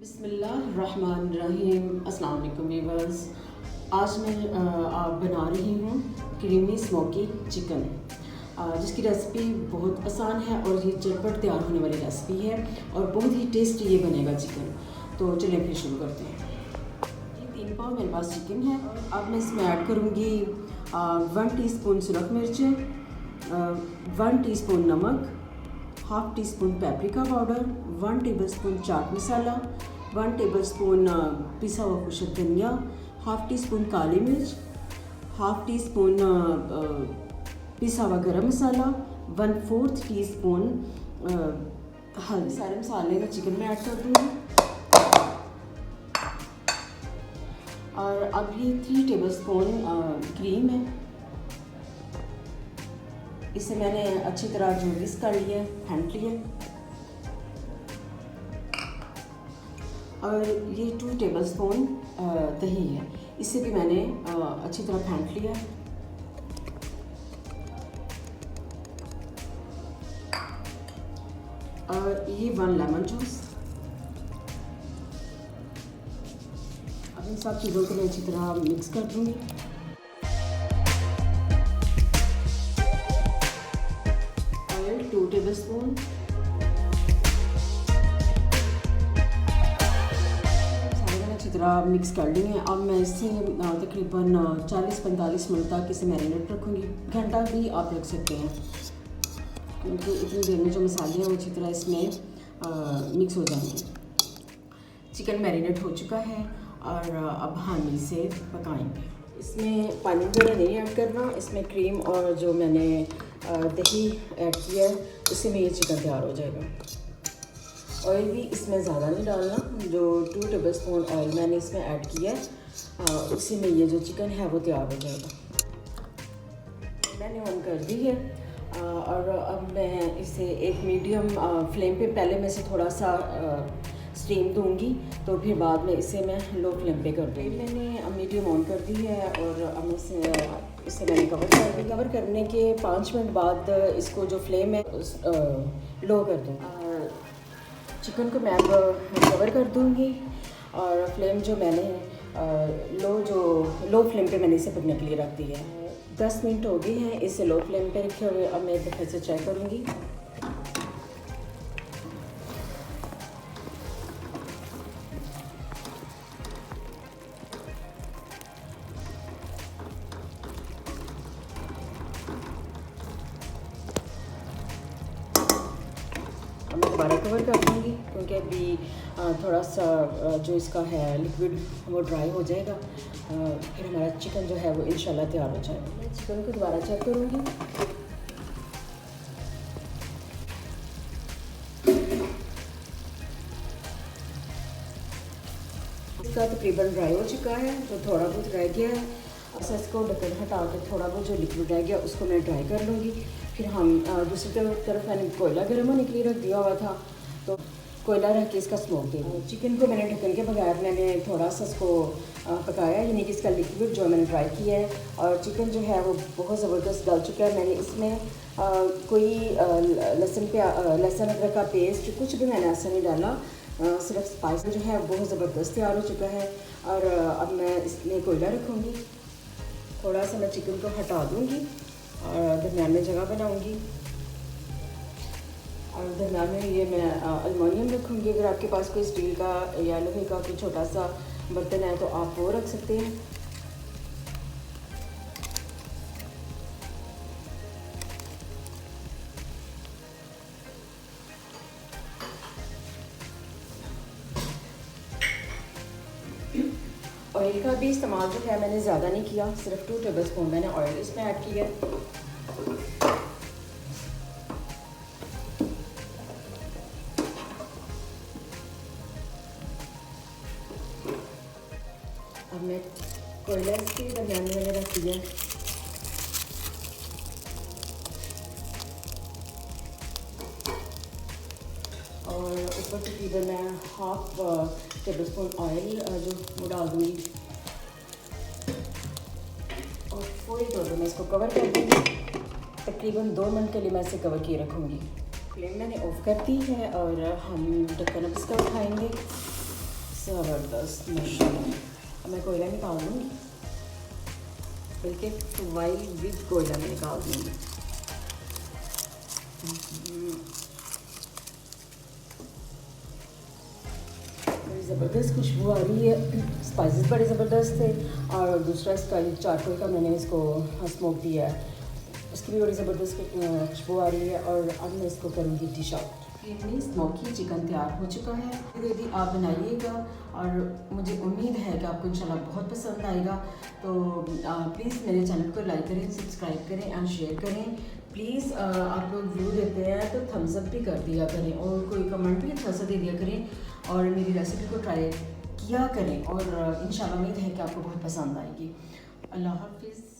बिस्मिल्लाहिर्रहमानिर्रहीम। अस्सलाम वालेकुम व्यूअर्स। आज मैं बना रही हूँ क्रीमी स्मोकी चिकन, जिसकी रेसिपी बहुत आसान है और ये झटपट तैयार होने वाली रेसिपी है और बहुत ही टेस्टी ये बनेगा चिकन। तो चलिए फिर शुरू करते हैं। 3 पाव मेरे पास चिकन है। अब मैं इसमें ऐड करूँगी 1 टीस्पून सुरख मिर्चें, 1 टीस्पून नमक, half teaspoon paprika powder, 1 tablespoon chaat masala, 1 tablespoon पिसा हुआ खुशक धनिया, हाफ टी स्पून काली मिर्च, हाफ टी स्पून पिसा हुआ गरम मसाला, 1/4 टीस्पून हल्दी। सारे मसाले मैं चिकन में ऐड कर दूँगी। और अब ये 3 टेबलस्पून क्रीम है, इसे मैंने अच्छी तरह जो विस्क कर लिया, फेंट लिया। और ये 2 टेबलस्पून दही है, इसे भी मैंने अच्छी तरह फेंट लिया। और ये 1 लेमन जूस। अब इन सब चीज़ों को मैं अच्छी तरह मिक्स कर दूँगी। Oil 2 tablespoon. अच्छी तरह मिक्स कर लेंगे। अब मैं इसे तकरीबन 40-45 मिनट तक इसे मैरिनेट रखूँगी। घंटा भी आप रख सकते हैं, क्योंकि इतनी देर में जो मसाले हैं वो अच्छी तरह इसमें मिक्स हो जाएंगे। चिकन मैरिनेट हो चुका है और अब हम इसे पकाएंगे। इसमें पानी वगैरह नहीं ऐड करना, इसमें क्रीम और जो मैंने दही ऐड किया है उससे में ये चिकन तैयार हो जाएगा। ऑयल भी इसमें ज़्यादा नहीं डालना, जो 2 टेबलस्पून ऑयल मैंने इसमें ऐड किया है उसी में ये जो चिकन है वो तैयार हो जाएगा। मैंने ऑन कर दी है और अब मैं इसे एक मीडियम फ्लेम पे पहले मैं इसे थोड़ा सा स्टीम दूंगी, तो फिर बाद में इसे मैं लो फ्लेम पे कर दूँगी। मैंने मीडियम ऑन कर दी है और अब इसे मैंने कवर कर दी। कवर करने के 5 मिनट बाद इसको जो फ्लेम है लो कर दूँगी। चिकन को मैं अब कवर कर दूँगी और फ्लेम जो मैंने लो फ्लेम पे मैंने इसे पकने के लिए रख दिया है। 10 मिनट हो गए हैं इसे लो फ्लेम पे रखे हुए। अब मैं एक दफ़े से चेक करूँगी। मैं दोबारा कवर कर दूँगी, क्योंकि अभी थोड़ा सा जो इसका है लिक्विड वो ड्राई हो जाएगा, फिर हमारा चिकन जो है वो इंशाल्लाह तैयार हो जाएगा। मैं चिकन को दोबारा चेक करूँगी। इसका तकरीबन ड्राई हो चुका है, तो थोड़ा बहुत रह गया है। अब इसको ढक्कन हटा के थोड़ा बहुत जो लिक्विड रह गया उसको मैं ड्राई कर लूँगी। फिर हम दूसरी तरफ मैंने कोयला गर्म होने के लिए रख दिया हुआ था, तो कोयला रख के इसका स्मोक दे दूँ। चिकन को मैंने ढक्कन के बगैर मैंने थोड़ा सा इसको पकाया, यानी कि इसका लिक्विड जो मैंने ड्राई किया है और चिकन जो है वो बहुत ज़बरदस्त गल चुका है। मैंने इसमें कोई लहसुन अदरक का पेस्ट कुछ भी मैंने ऐसा नहीं डाला, सिर्फ स्पाइस जो है बहुत ज़बरदस्त तैयार हो चुका है। और अब मैं इसमें कोयला रखूँगी, थोड़ा सा मैं चिकन को हटा दूँगी और दरमियान में जगह बनाऊँगी। और दरमियान में ये मैं एलुमिनियम रखूँगी। अगर आपके पास कोई स्टील का या लोहे का कोई छोटा सा बर्तन है तो आप वो रख सकते हैं। ऑयल का भी इस्तेमाल जो है मैंने ज़्यादा नहीं किया, सिर्फ 2 टेबलस्पून मैंने ऑयल इसमें ऐड किया। अब मैं कोयला इसके दरमियान में मैंने रख दिया। और ऊपर तकरीबन मैं हाफ टेबलस्पून ऑयल जो वो डाल दूँगी और फुल टोटल मैं इसको कवर कर दूँगी। तकरीबन 2 मिनट के लिए मैं इसे कवर किए रखूँगी। फ्लेम मैंने ऑफ कर दी है और हम ढक्कन अब इसका उठाएंगे ज़बरदस्त माशाल्लाह। अब मैं कोयला निकाल दूँगी, बल्कि वाइल विद कोयला में निकाल दूँगी। बड़ी ज़बरदस्त खुशबू आ रही है, स्पाइसेस बड़े ज़बरदस्त थे, और दूसरा इसका चारकोल का मैंने इसको स्मोक दिया है, उसकी भी बड़ी ज़बरदस्त खुशबू आ रही है। और अब मैं इसको करूँगी dish out. Creamy smoky chicken तैयार हो चुका है। यदि आप बनाइएगा, और मुझे उम्मीद है कि आपको इंशाल्लाह बहुत पसंद आएगा। तो प्लीज़ मेरे चैनल को लाइक करें, सब्सक्राइब करें एंड शेयर करें। प्लीज़ आप लोग व्यू देते हैं तो थम्स अप भी कर दिया करें, और कोई कमेंट भी अच्छा सा दे दिया करें, और मेरी रेसिपी को ट्राई किया करें, और इंशाल्लाह उम्मीद है कि आपको बहुत पसंद आएगी। अल्लाह हाफ़िज़।